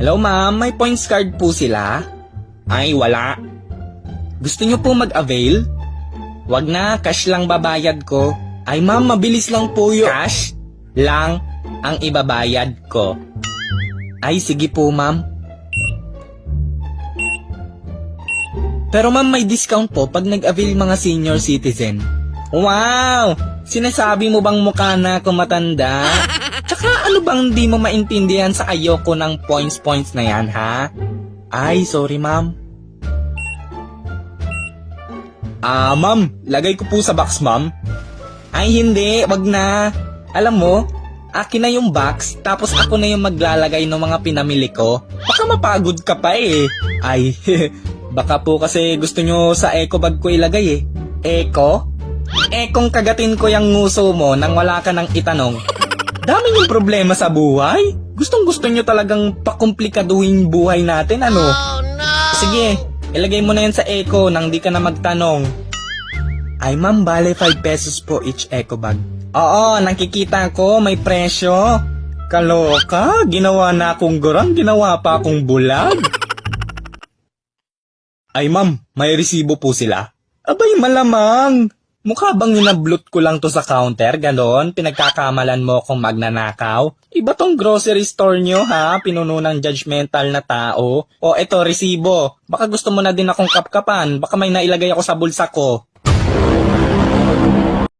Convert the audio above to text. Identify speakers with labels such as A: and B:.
A: Hello ma'am, may points card po sila? Ay, wala. Gusto nyo po mag-avail? Wag na, cash lang babayad ko. Ay ma'am, mabilis lang po yun. Cash lang ang ibabayad ko. Ay, sige po ma'am. Pero ma'am, may discount po pag nag-avail mga senior citizen. Wow! Sinasabi mo bang mukha na ako matanda? Tsaka ano bang di mo maintindihan sa ayoko ng points na yan, ha? Ay, sorry ma'am. Ma'am, lagay ko po sa box, ma'am. Ay, hindi, wag na. Alam mo, akin na yung box, tapos ako na yung maglalagay ng mga pinamili ko. Baka mapagod ka pa eh. Ay, baka po kasi gusto nyo sa eco bag ko ilagay eh. Eco? Kung kagatin ko yung nguso mo nang wala ka nang itanong. Dami yung problema sa buhay. Gustong-gusto nyo talagang pakomplikaduhin buhay natin, ano? Oh, no! Sige, ilagay mo na yan sa eco nang di ka na magtanong. Ay ma'am, bale 5 pesos po each eco bag. Oo, nakikita ko, may presyo. Kaloka, ginawa na akong gurang, ginawa pa akong bulag. Ay ma'am, may resibo po sila? Abay malamang. Mukha bang inablot ko lang to sa counter, ganon? Pinagkakamalan mo akong magnanakaw? Iba tong grocery store nyo ha, pinuno ng judgmental na tao. O eto, resibo. Baka gusto mo na din akong kapkapan, baka may nailagay ako sa bulsa ko.